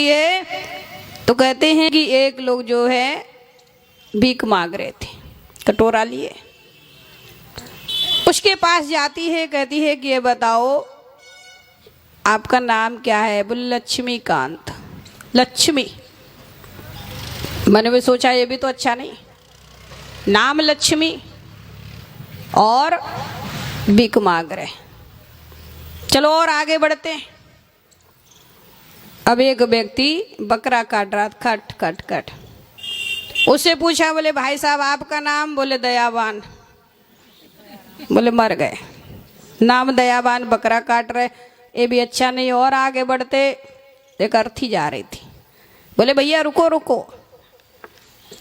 है तो कहते हैं कि एक लोग जो है भीख मांग रहे थे, कटोरा लिए। उसके पास जाती है, कहती है कि ये बताओ आपका नाम क्या है? बोले लक्ष्मीकांत। लक्ष्मी। मैंने भी सोचा ये भी तो अच्छा नहीं, नाम लक्ष्मी और भीख मांग रहे। चलो और आगे बढ़ते हैं। अब एक व्यक्ति बकरा काट रहा, खट खट खट। उससे पूछा, बोले भाई साहब आपका नाम? बोले दयावान। बोले मर गए, नाम दयावान, बकरा काट रहे, ये भी अच्छा नहीं। और आगे बढ़ते, एक अर्थी जा रही थी। बोले भैया रुको रुको,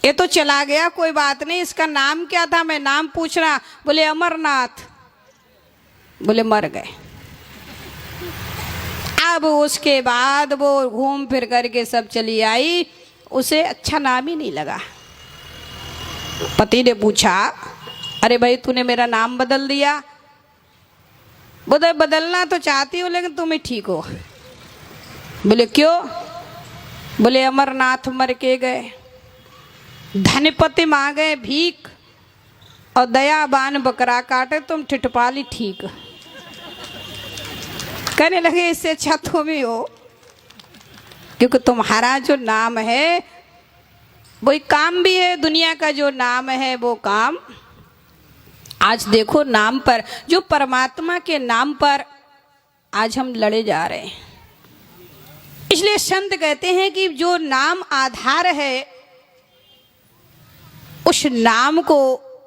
ये तो चला गया, कोई बात नहीं, इसका नाम क्या था? मैं नाम पूछ रहा। बोले अमरनाथ। बोले मर गए। अब उसके बाद वो घूम फिर करके सब चली आई, उसे अच्छा नाम ही नहीं लगा। पति ने पूछा, अरे भाई तूने मेरा नाम बदल दिया? बोले बदलना तो चाहती हूँ लेकिन तुम ही ठीक हो। बोले क्यों? बोले अमरनाथ मर के गए, धनपति मांगे भीख और दयावान बकरा काटे, तुम ठिठपाली ठीक। कहने लगे इससे अच्छा तुम ही हो, क्योंकि तुम्हारा जो नाम है वो एक काम भी है, दुनिया का जो नाम है वो काम। आज देखो नाम पर, जो परमात्मा के नाम पर आज हम लड़े जा रहे हैं। इसलिए संत कहते हैं कि जो नाम आधार है, उस नाम को,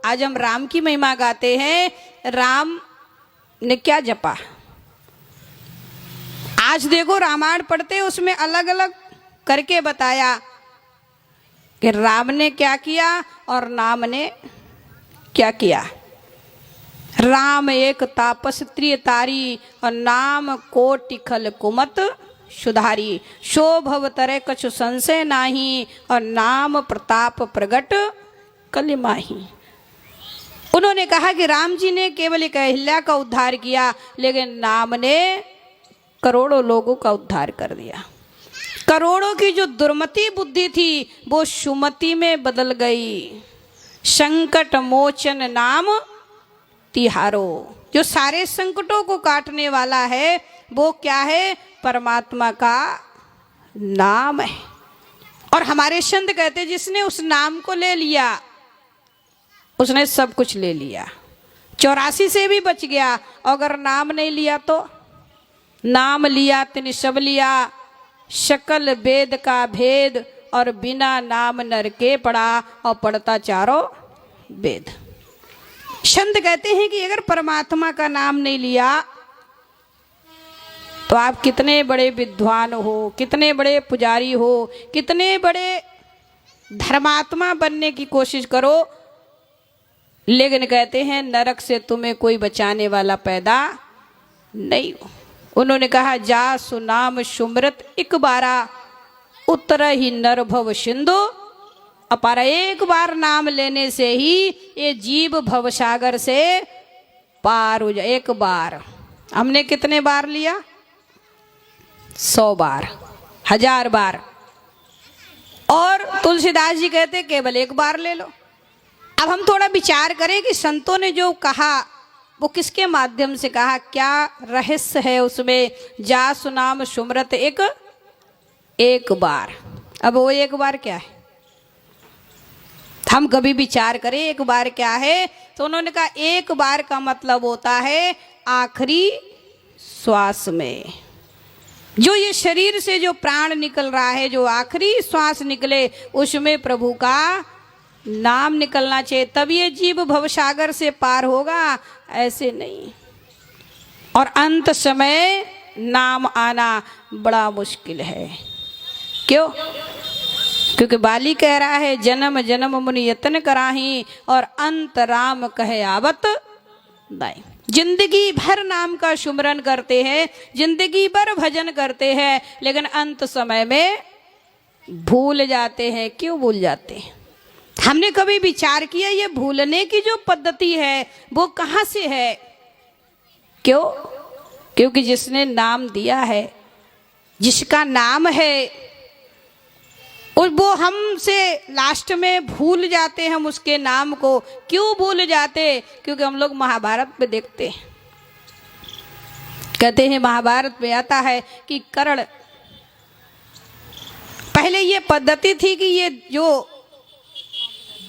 आज हम राम की महिमा गाते हैं, राम ने क्या जपा। आज देखो रामायण पढ़ते, उसमें अलग अलग करके बताया कि राम ने क्या किया और नाम ने क्या किया। राम एक तापस त्रियतारी और नाम कोटि खल कुमत सुधारी। शोभव तरे कछु संशय नाही और नाम प्रताप प्रगट कलिमाही। उन्होंने कहा कि राम जी ने केवल एक अहिल्या का उद्धार किया, लेकिन नाम ने करोड़ों लोगों का उद्धार कर दिया। करोड़ों की जो दुर्मति बुद्धि थी वो सुमति में बदल गई। संकट मोचन नाम तिहारो। जो सारे संकटों को काटने वाला है वो क्या है? परमात्मा का नाम है। और हमारे संत कहते जिसने उस नाम को ले लिया उसने सब कुछ ले लिया। 84 से भी बच गया। अगर नाम नहीं लिया तो नाम लिया तिन सब लिया, शकल वेद का भेद और बिना नाम नर के पढ़ा और पढ़ता चारों वेद। संत कहते हैं कि अगर परमात्मा का नाम नहीं लिया तो आप कितने बड़े विद्वान हो, कितने बड़े पुजारी हो, कितने बड़े धर्मात्मा बनने की कोशिश करो, लेकिन कहते हैं नरक से तुम्हें कोई बचाने वाला पैदा नहीं हो। उन्होंने कहा जा सुनाम सुमृत एक बारा उतर ही नर भव सिंधु अपारा। एक बार नाम लेने से ही ये जीव भवसागर से पार हो जाए। एक बार, हमने कितने बार लिया? 100 बार, 1000 बार। और तुलसीदास जी कहते केवल एक बार ले लो। अब हम थोड़ा विचार करें कि संतों ने जो कहा वो किसके माध्यम से कहा, क्या रहस्य है उसमें? जा सुनाम सुमरत एक बार। अब वो एक बार क्या है? हम कभी विचार करें एक बार क्या है? तो उन्होंने कहा एक बार का मतलब होता है आखिरी श्वास में, जो ये शरीर से जो प्राण निकल रहा है, जो आखिरी श्वास निकले उसमें प्रभु का नाम निकलना चाहिए, तब ये जीव भवसागर से पार होगा, ऐसे नहीं। और अंत समय नाम आना बड़ा मुश्किल है। क्यों? क्योंकि बाली कह रहा है जन्म जन्म मुनि यत्न कराही और अंत राम कहे आवत दाई। जिंदगी भर नाम का सुमरन करते हैं, जिंदगी भर भजन करते हैं, लेकिन अंत समय में भूल जाते हैं। क्यों भूल जाते हैं? हमने कभी विचार किया ये भूलने की जो पद्धति है वो कहाँ से है? क्यों? क्योंकि जिसने नाम दिया है, जिसका नाम है और वो हमसे लास्ट में भूल जाते हैं हम उसके नाम को। क्यों भूल जाते? क्योंकि हम लोग महाभारत में देखते हैं, कहते हैं महाभारत में आता है कि कर्ण, पहले ये पद्धति थी कि ये जो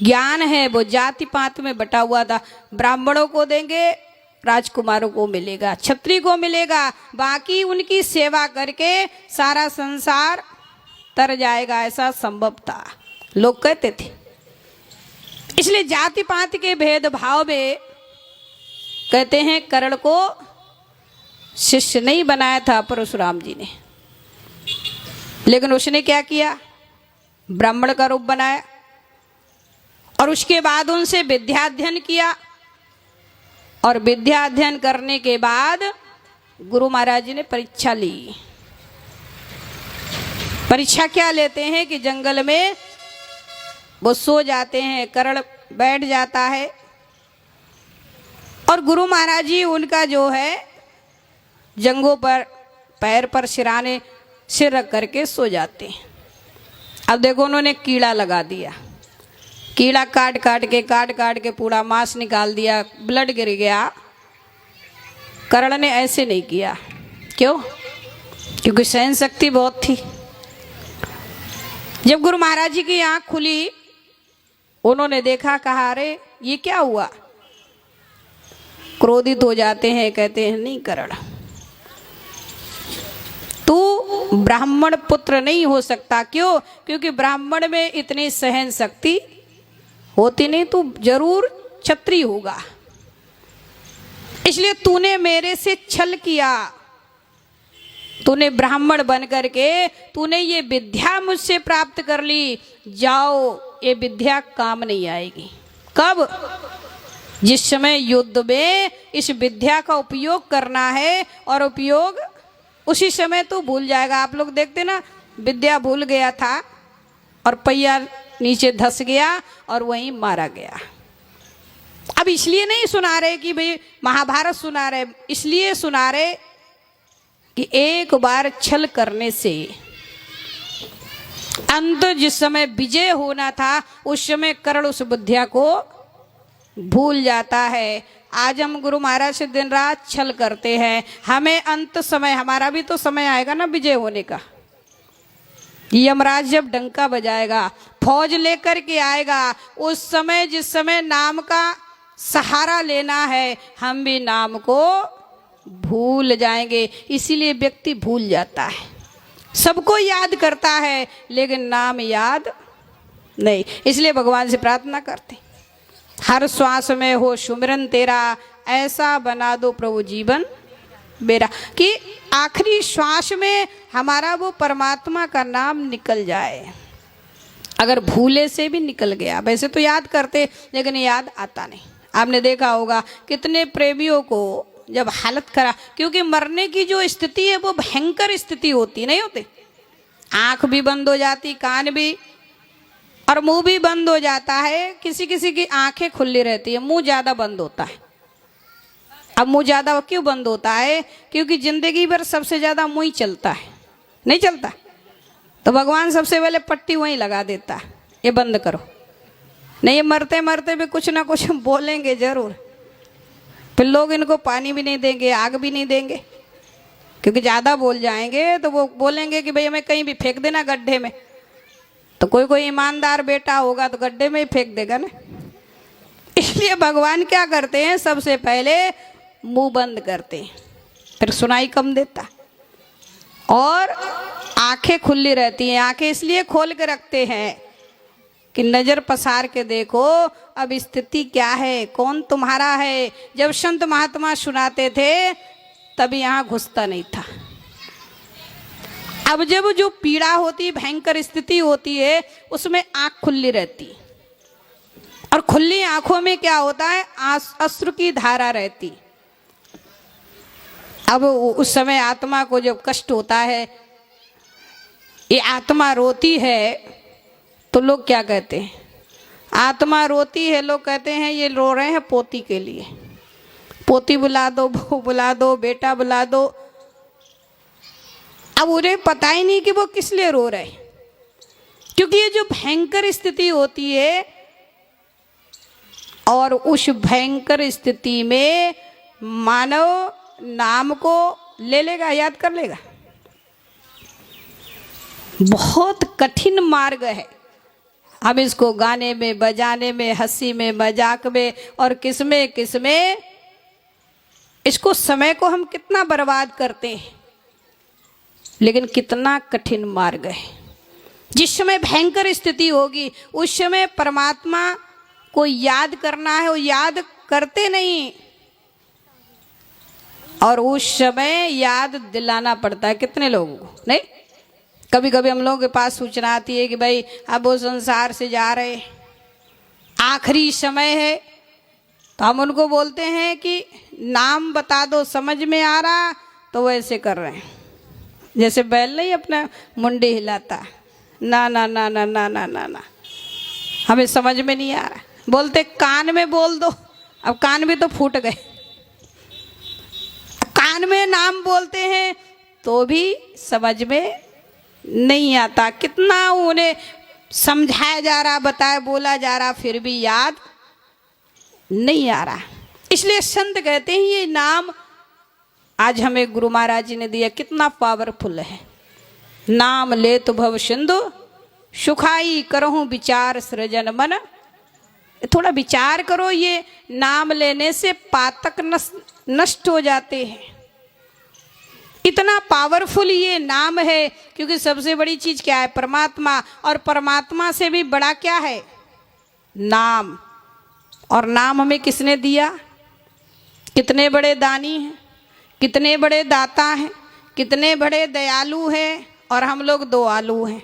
ज्ञान है वो जाति पात में बटा हुआ था। ब्राह्मणों को देंगे, राजकुमारों को मिलेगा, क्षत्रिय को मिलेगा, बाकी उनकी सेवा करके सारा संसार तर जाएगा, ऐसा संभव था, लोग कहते थे। इसलिए जाति पात के भेदभाव में कहते हैं कर्ण को शिष्य नहीं बनाया था परशुराम जी ने, लेकिन उसने क्या किया, ब्राह्मण का रूप बनाया और उसके बाद उनसे विद्या अध्ययन किया। और विद्या अध्ययन करने के बाद गुरु महाराज जी ने परीक्षा ली। परीक्षा क्या लेते हैं कि जंगल में वो सो जाते हैं, कर्ण बैठ जाता है और गुरु महाराज जी उनका जो है जंघों पर, पैर पर सिराने सिर रख करके सो जाते हैं। अब देखो उन्होंने कीड़ा लगा दिया, कीड़ा काट काट के पूरा मांस निकाल दिया, ब्लड गिर गया। कर्ण ने ऐसे नहीं किया, क्यों? क्योंकि सहन शक्ति बहुत थी। जब गुरु महाराज जी की आंख खुली, उन्होंने देखा, कहा अरे ये क्या हुआ? क्रोधित हो जाते हैं, कहते हैं नहीं कर्ण, तू ब्राह्मण पुत्र नहीं हो सकता। क्यों? क्योंकि ब्राह्मण में इतनी सहन शक्ति होती नहीं, तू जरूर क्षत्रिय होगा। इसलिए तूने मेरे से छल किया, तूने ब्राह्मण बन करके तूने ये विद्या मुझसे प्राप्त कर ली। जाओ, ये विद्या काम नहीं आएगी। कब? जिस समय युद्ध में इस विद्या का उपयोग करना है, और उपयोग उसी समय तू भूल जाएगा। आप लोग देखते ना, विद्या भूल गया था और पहिया नीचे धस गया और वहीं मारा गया। अब इसलिए नहीं सुना रहे कि भाई महाभारत सुना रहे, इसलिए सुना रहे कि एक बार छल करने से अंत, जिस समय विजय होना था उस समय कर्ण उस विद्या को भूल जाता है। आज हम गुरु महाराज से दिन रात छल करते हैं, हमें अंत समय, हमारा भी तो समय आएगा ना विजय होने का। यमराज जब डंका बजाएगा, फौज लेकर के आएगा, उस समय जिस समय नाम का सहारा लेना है, हम भी नाम को भूल जाएंगे। इसीलिए व्यक्ति भूल जाता है, सबको याद करता है लेकिन नाम याद नहीं। इसलिए भगवान से प्रार्थना करते, हर श्वास में हो सुमिरन तेरा, ऐसा बना दो प्रभु जीवन मेरा, कि आखिरी श्वास में हमारा वो परमात्मा का नाम निकल जाए। अगर भूले से भी निकल गया, वैसे तो याद करते लेकिन याद आता नहीं। आपने देखा होगा कितने प्रेमियों को जब हालत खराब, क्योंकि मरने की जो स्थिति है वो भयंकर स्थिति होती, नहीं होती, आंख भी बंद हो जाती, कान भी और मुंह भी बंद हो जाता है। किसी किसी की आंखें खुली रहती है, मुंह ज्यादा बंद होता है। अब मुंह ज्यादा क्यों बंद होता है? क्योंकि जिंदगी भर सबसे ज्यादा मुंह ही चलता है, नहीं चलता तो भगवान सबसे पहले पट्टी वहीं लगा देता है, ये बंद करो, नहीं ये मरते मरते भी कुछ ना कुछ बोलेंगे जरूर। फिर लोग इनको पानी भी नहीं देंगे, आग भी नहीं देंगे, क्योंकि ज़्यादा बोल जाएंगे तो वो बोलेंगे कि भाई हमें कहीं भी फेंक देना गड्ढे में। तो कोई कोई ईमानदार बेटा होगा तो गड्ढे में ही फेंक देगा ना। इसलिए भगवान क्या करते हैं, सबसे पहले मुंह बंद करते हैं, फिर सुनाई कम देता और आंखें खुली रहती हैं। आंखें इसलिए खोल के रखते हैं कि नजर पसार के देखो अब स्थिति क्या है, कौन तुम्हारा है। जब संत महात्मा सुनाते थे तभी यहाँ घुसता नहीं था। अब जब जो पीड़ा होती है, भयंकर स्थिति होती है, उसमें आंख खुली रहती, और खुली आंखों में क्या होता है, अश्रु की धारा रहती। अब उस समय आत्मा को जब कष्ट होता है, ये आत्मा रोती है तो लोग क्या कहते हैं, आत्मा रोती है, लोग कहते हैं ये रो रहे हैं पोती के लिए, पोती बुला दो, बहू बुला दो, बेटा बुला दो। अब उन्हें पता ही नहीं कि वो किस लिए रो रहे, क्योंकि ये जो भयंकर स्थिति होती है, और उस भयंकर स्थिति में मानव नाम को ले लेगा, याद कर लेगा। बहुत कठिन मार्ग है। हम इसको गाने में, बजाने में, हंसी में, मजाक में और किसमें इसको समय को हम कितना बर्बाद करते हैं, लेकिन कितना कठिन मार्ग है। जिस समय भयंकर स्थिति होगी उस समय परमात्मा को याद करना है, वो याद करते नहीं, और उस समय याद दिलाना पड़ता है। कितने लोगों को नहीं? कभी कभी हम लोगों के पास सूचना आती है कि भाई अब वो संसार से जा रहे, आखिरी समय है, तो हम उनको बोलते हैं कि नाम बता दो, समझ में आ रहा, तो वो ऐसे कर रहे हैं जैसे बैल नहीं अपना मुंडी हिलाता, ना ना ना ना ना ना ना ना, हमें समझ में नहीं आ रहा। बोलते कान में बोल दो, अब कान भी तो फूट गए। कान में नाम बोलते हैं तो भी समझ में नहीं आता। कितना उन्हें समझाया जा रहा, बताया, बोला जा रहा, फिर भी याद नहीं आ रहा। इसलिए संत कहते हैं ये नाम आज हमें गुरु महाराज जी ने दिया, कितना पावरफुल है। नाम ले तो भव सिंधु सुखाई करहूं विचार सृजन मन। थोड़ा विचार करो, ये नाम लेने से पातक नष्ट हो जाते हैं। इतना पावरफुल ये नाम है, क्योंकि सबसे बड़ी चीज क्या है? परमात्मा, और परमात्मा से भी बड़ा क्या है? नाम। और नाम हमें किसने दिया? कितने बड़े दानी हैं, कितने बड़े दाता हैं, कितने बड़े दयालु हैं, और हम लोग दो आलू हैं।